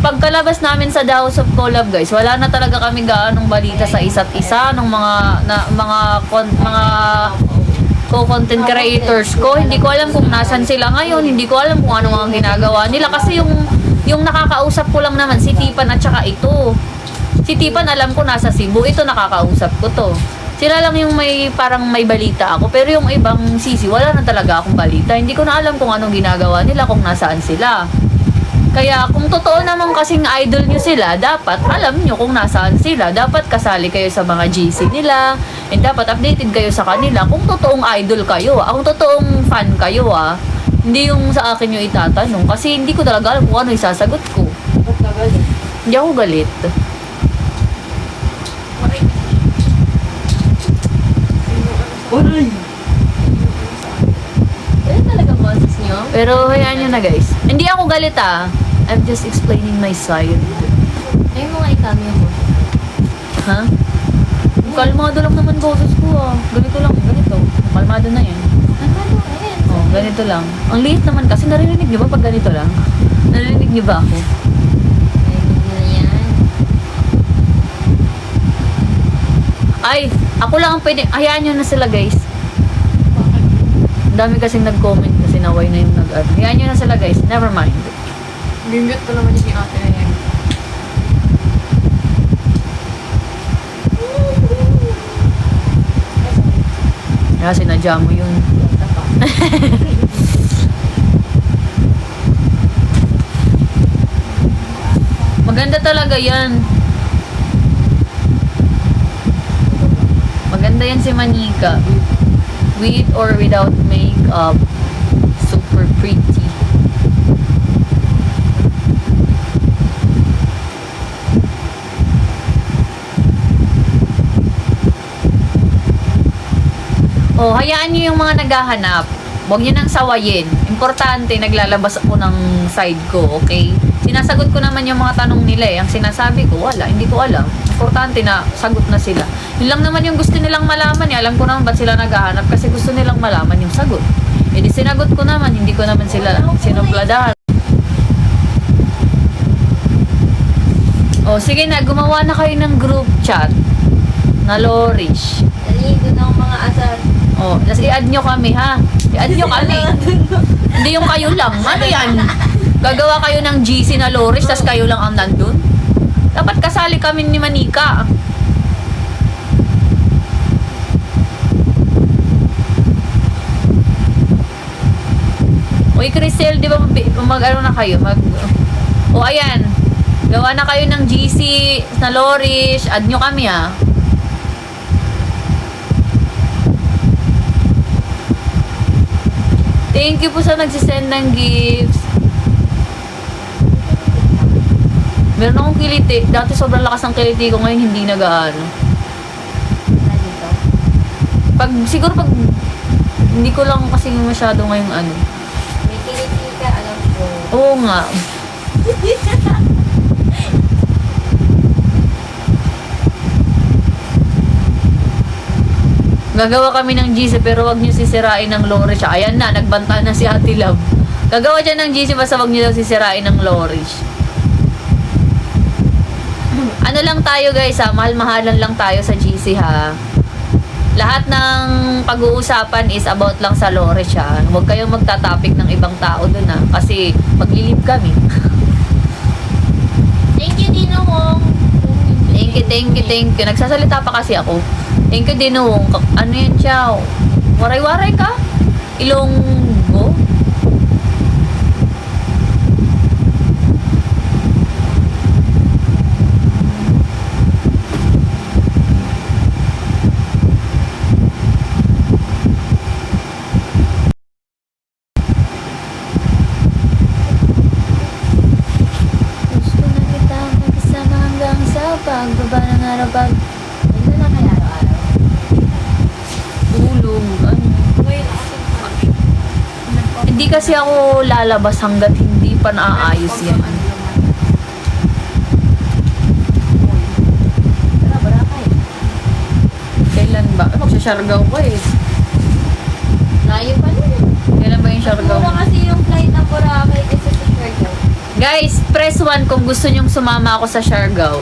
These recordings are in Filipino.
pagkalabas namin sa The House of Collab, guys, wala na talaga kami gaanong balita sa isa't isa ng mga co-content creators ko. Hindi ko alam kung nasan sila ngayon, hindi ko alam kung ano ang ginagawa nila kasi yung nakakausap ko lang naman si Tipan at saka ito. Si Tipan alam ko nasa Cebu, ito nakakausap ko to. Sila lang yung parang may balita ako, pero yung ibang sisi wala na talaga akong balita. Hindi ko na alam kung anong ginagawa nila, kung nasaan sila. Kaya kung totoo naman kasing idol nyo sila, dapat alam nyo kung nasaan sila. Dapat kasali kayo sa mga GC nila. And dapat updated kayo sa kanila kung totoong idol kayo. Kung totoong fan kayo Hindi yung sa akin yung itatanong. Kasi hindi ko talaga alam kung ano isasagot ko. Hindi ako galit. Uray! Ano talaga boses nyo? Pero hayaan nyo na, guys. Hindi ako galit I'm just explaining my side. Ayun mo nga i-cameo mo. Ha? Kalmado lang naman boses ko Ganito lang, ganito. Kalmado na yan. Ano? Ayan. Oh, ganito lang. Ang liit naman kasi naririnig niyo ba pag ganito lang? Naririnig niyo ba ako? Ayun na yan. Ay, ako lang ang pwede. Hayaan nyo na sila, guys. Ang dami kasing nag-comment kasi naway na yung nag-art. Hayaan nyo na sila, guys. Never mind. Bimute pa naman yung ate na yan. Kaya sinadya mo yun. Maganda talaga yan. Maganda yan si Manika. With or without makeup. Super pretty. Oh, hayaan niyo yung mga naghahanap. Huwag niyo nang sawayin. Importante, naglalabas ako ng side ko, okay? Sinasagot ko naman yung mga tanong nila Ang sinasabi ko, wala, hindi ko alam. Importante na sagot na sila. Yun lang naman yung gusto nilang malaman Alam ko naman ba't sila naghahanap kasi gusto nilang malaman yung sagot. E di sinagot ko naman, hindi ko naman sila sinupladahan. Oh, sige na, gumawa na kayo ng group chat na Lorish. Naligo na ang mga asar. Oh, tapos i-add nyo kami, ha? I-add nyo kami. Hindi yung kayo lang. Ano yan? Gagawa kayo ng GC na Lorish, tapos kayo lang ang nandun? Dapat kasali kami ni Manika. Uy, Crisel, di ba mag-ano na kayo? O, ayan. Gawa na kayo ng GC na Lorish. Add nyo kami, ha? Thank you po sa nagsisend ng gifts. Meron akong kiliti. Dati sobrang lakas ng kiliti ko. Ngayon hindi nag-aano. Dito. Siguro pag hindi ko lang kasi masyado ngayong ano. May kiliti ka, alam ko. Oo nga. Gagawa kami ng GC pero wag niyo sisirain ng Lorish. Ayan na, nagbanta na si Ate Love. Gagawa dyan ng GC basta wag niyo daw sisirain ng Lorish. Ano lang tayo guys mahal-mahalan lang tayo sa GC ha. Lahat ng pag-uusapan is about lang sa Lorish ha. Huwag kayong magta-topic ng ibang tao dun ha. Kasi maglilib kami. Thank you, Dinong. Thank you. Nagsasalita pa kasi ako. Thank you, Dinong. Ano yan siya? Waray-waray ka? Ilonggo? Gusto na kita magkasama hanggang sa pagbaba ng araw pag Ito na kaya araw-araw. tulog. Ano? Hindi kasi ako lalabas hanggat hindi pa naayos yan. Tara, Boracay. Kailan ba? Magsasargaw ko eh. Layo pa nun. Kailan ba yung sargaw? Mura kasi yung flight ng Boracay kasi sa Siargao. Guys, press 1 kung gusto nyong sumama ako sa Siargao.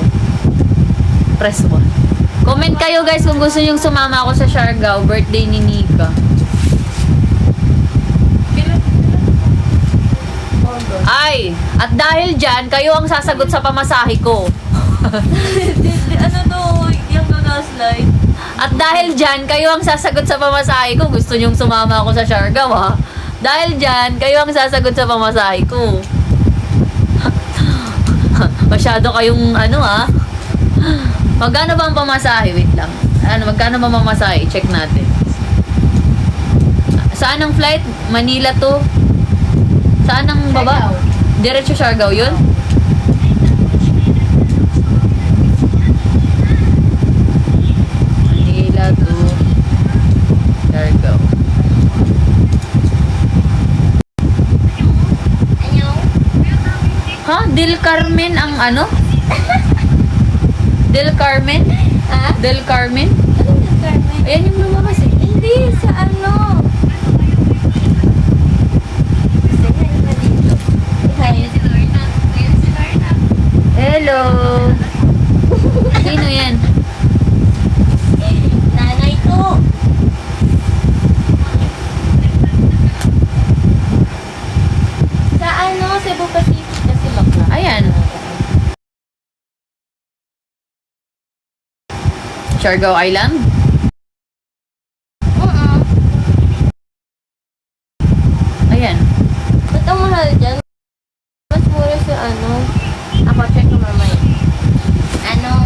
Press 1. Comment kayo guys kung gusto nyong sumama ako sa Siargao. Birthday ni Nika. Ay, at dahil dyan, kayo ang sasagot sa pamasahe ko. Ano to? Yung slide. At dahil dyan, kayo ang sasagot sa pamasahe ko. Gusto nyong sumama ako sa Siargao, ha? Dahil dyan, kayo ang sasagot sa pamasahe ko. Masyado kayong, ha? Magkano ba ang pamasahe? Wait lang. Magkano ba pamasahe? Check natin. Saan ang flight? Manila to? Saan ang baba? Diretso Siargao yun? Manila to Siargao. Ha? Del Carmen ang ano? Del Carmen? Ha? Del Carmen? Anong yung Carmen? Ayan yung lumabas eh. Hindi, sa ano? Hello! Sino yan? Nanay ko. Sa ano? Cebu Pacific kasi bakla. Ayan. Siargao Island? Ayan. Ba't ang mahal dyan? Mas mura sa ano? Ako, check ko mamaya. Ano?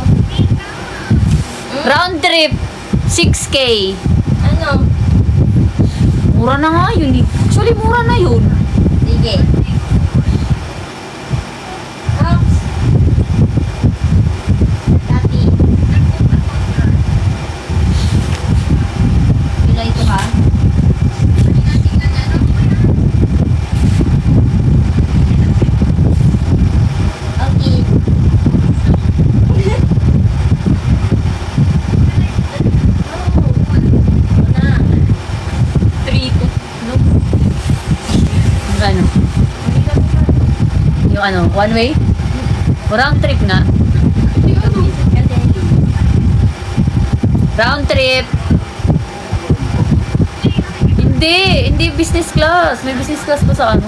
Round trip, 6K. Ano? Mura na nga yun. Actually, mura na yun. Sige. Ops. Copy. Bilay ko ha? Okay. Na. 3 to. No? Ano? Yung ano, one way? Round trip nga. Round trip. Hindi business class. May business class pa sa ano?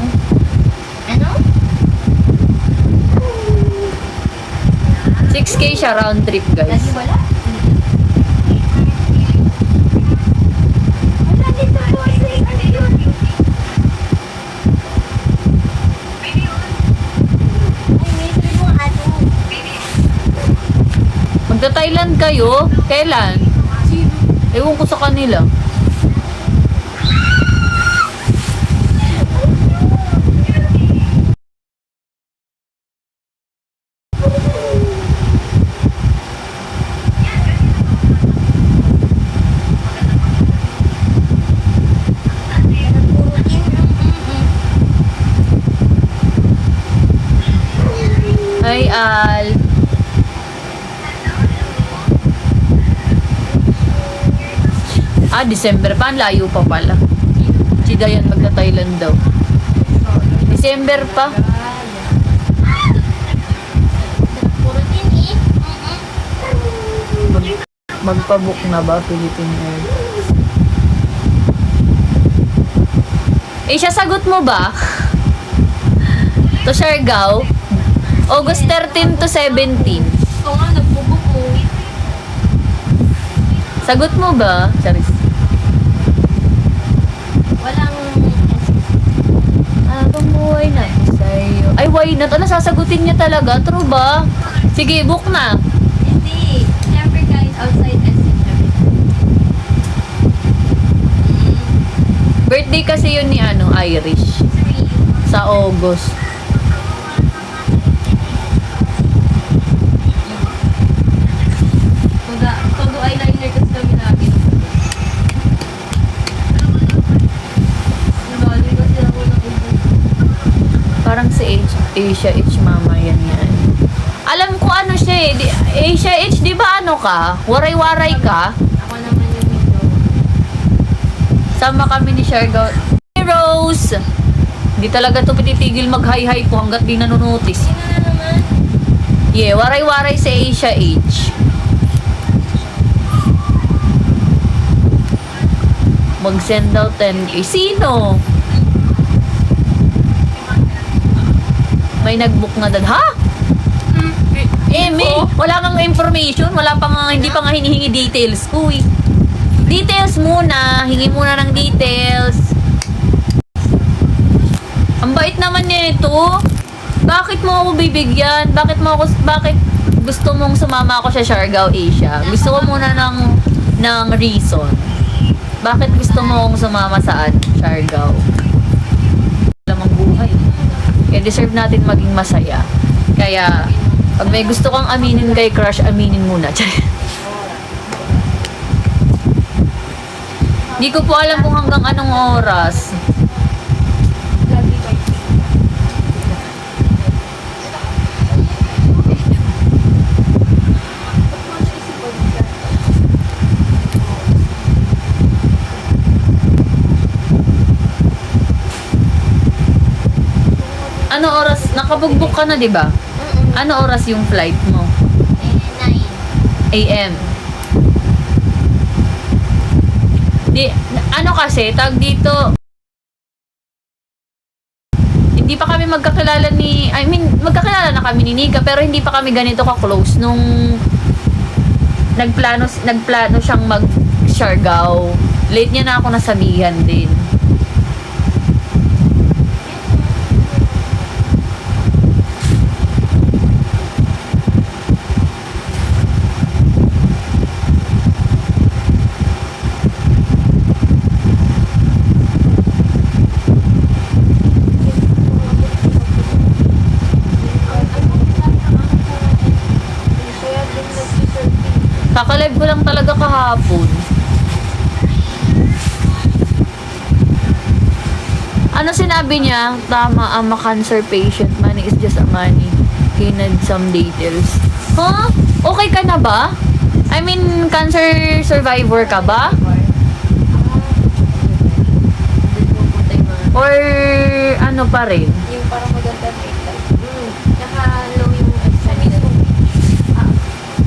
Ano? 6K siya round trip, guys. Lagi wala? Wala dito po. Ay, may sabi mo ato. Magta-Thailand kayo? Kailan? Ewan ko sa kanila. Ay, Al. December pa. Ang layo pa pala. Si Dayan magta-Thailand daw. December pa. Magpabook na ba Philippine Airlines? Siya sagot mo ba? To Siargao? August 13 to 17. Ito nga, nagpubok mo. Sagot mo ba? Charis. Walang Habang buhay na sa'yo. Ay, why not? Ano, sasagutin niya talaga? True ba? Sige, book na. hindi. Siyempre guys, outside SM. Birthday kasi yun ni Irish. Sa August. Todo eyeliner kasi kami lagi. Nabali kasi ako ng ubo. Parang si Asia H mama yan. Alam ko ano siya eh. Asia H, di ba ano ka? Waray-waray ka? Ako naman yung medyo. Sama kami ni Siargao. Hey, Rose! Hindi talaga to pititigil mag-hi-hi po hanggat di nanonotice. Sino na naman? Yeah, waray-waray sa Asia H. Mag-send daw 10K. Sino? May nag-book na dad. Ha? May, wala kang information. Wala pa nga, hindi pa nga hinihingi details ko eh. Details muna. Hingi muna ng details. Ang bait naman nito. Bakit mo ako bibigyan? Bakit gusto mong sumama ako sa Siargao, Asia? Gusto ko muna ng reason. Bakit gusto mo akong sumama saan? Siargao. Lamang buhay. Kaya deserve natin maging masaya. Kaya, pag may gusto kang aminin kay crush, aminin muna. Hindi ko po alam kung hanggang anong oras. Ano oras? Nakabugbok ka na, di ba? Ano oras yung flight mo? 9. AM. Ano kasi, tag dito, hindi pa kami magkakilala magkakilala na kami ni Nika, pero hindi pa kami ganito ka-close nung nagplano siyang mag-Siargao. Late niya na ako nasabihan din. Kakalive ko lang talaga kahapon. Ano sinabi niya? Tama, I'm a cancer patient. Money is just a money. He need some details. Huh? Okay ka na ba? I mean, cancer survivor ka ba? Or ano pa rin? Yung parang maganda makeup. Naka low yung expense.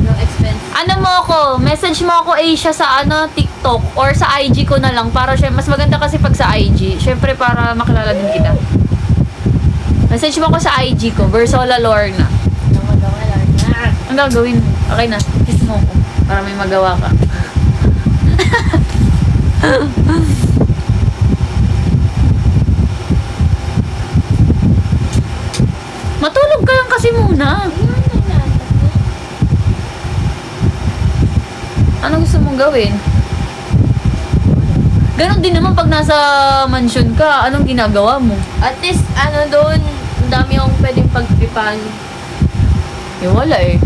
Low expense. Ano mo ako? Message mo ako Asia sa TikTok or sa IG ko na lang para mas maganda kasi pag sa IG. Syempre para makilala din kita. Message mo ako sa IG ko, Versola Lorna. Ang gagawin mo? Okay na, kiss mo ako para may magawa ka. Matulog ka lang kasi muna. Ano gusto mong gawin? Ganon din naman pag nasa mansion ka, anong ginagawa mo? At least, doon, ang dami akong pwedeng pagpipan. Eh, wala eh.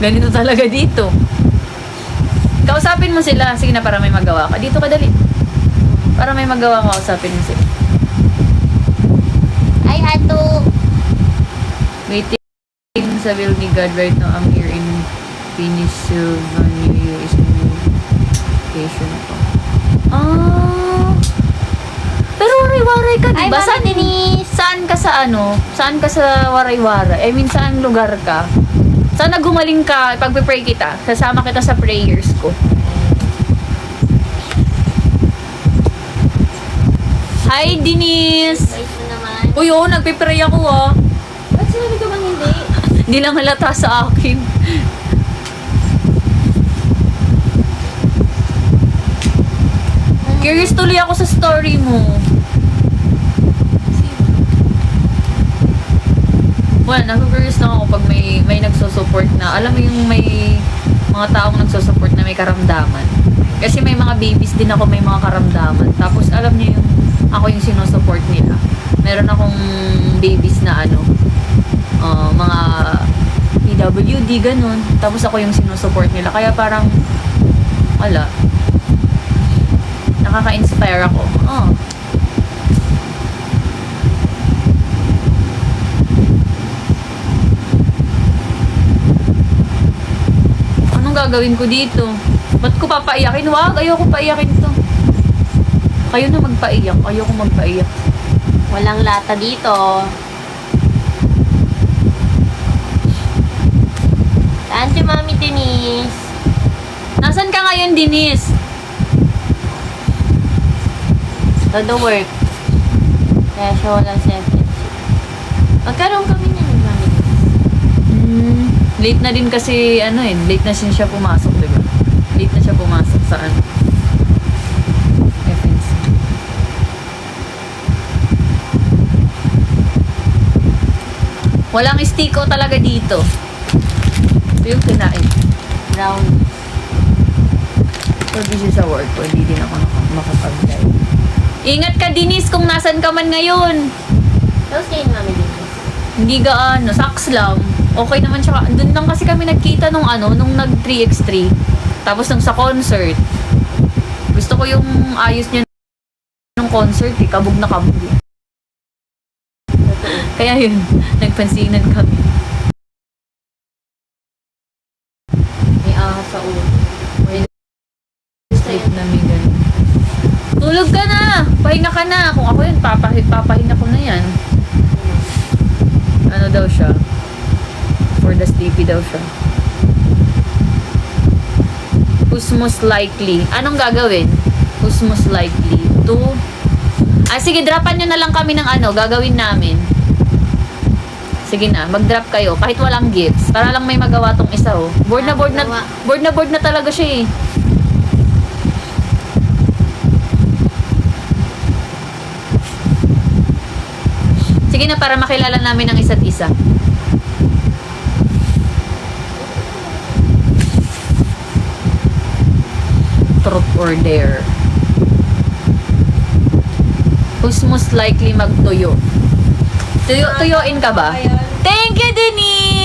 Ganito talaga dito. Kausapin mo sila. Sige na, para may magawa ka. Dito ka dali. Para may magawa ka, kausapin mo sila. I had to... Waiting sa will ni God right now. I'm here in Pennsylvania, US. Vacation ko. Pero waray-waray ka, diba? Ay, Mami Denise! Saan ka sa Saan ka sa waray-waray? I mean, saan lugar ka? Sana gumaling ka, pagpe-pray kita. Sasama kita sa prayers ko. Hi, Denise! Nice na naman. Uy, oo, nagpe-pray ako Ba't sinabi ka bang hindi? Hindi lang halata sa akin. Curious tuloy ako sa story mo. Well, nag-curious lang ako pag may nagsusupport na. Alam mo yung may mga taong nagsusupport na may karamdaman. Kasi may mga babies din ako may mga karamdaman. Tapos alam niyo yung ako yung sinusupport nila. Meron akong babies na mga PWD, ganun. Tapos ako yung sinusupport nila. Kaya parang, wala. Nakaka-inspire ako. Anong gagawin ko dito? Ba't ko papaiyakin? Wag, ayoko paiyakin to. Kayo na magpaiyak. Ayoko magpaiyak. Walang lata dito. Saan si Mami Denise? Nasaan ka ngayon, Denise? Todo work. Kaya siya walang self-test. Magkaroon kami niyan ni Mami Denise. Late na din kasi, late na siya pumasok, diba? Late na siya pumasok sa FNC. Walang stiko talaga dito. Ito yung kinain. Brown. Pag busy sa work ko, hindi din ako makapag-live. Ingat ka, Denise, kung nasan ka man ngayon. Tapos kayo ni Mami Denise. Hindi gaano, saks lang. Okay naman siya. Doon lang kasi kami nagkita nung nag 3x3. Tapos nung sa concert. Gusto ko yung ayos niya nung concert eh. Kabog na kabog eh. Kaya yun, nagpansinan kami. May ahas sa ulo. Sleep na may ganun. Tulog ka na! Pahinga ka na! Kung ako yun, papahinga ko na yan. Ano daw siya? For the sleepy daw siya. Who's most likely? Anong gagawin? Who's most likely to... sige, dropan nyo na lang kami ng gagawin namin. Sige na, mag-drop kayo. Kahit walang gifts. Para lang may magawa tong isa, oh. Bored na talaga siya, eh. Sige na, para makilala namin ang isa't isa. Truth or dare? Who's most likely magtuyo? Tuyoin ka ba? Thank you, Denise!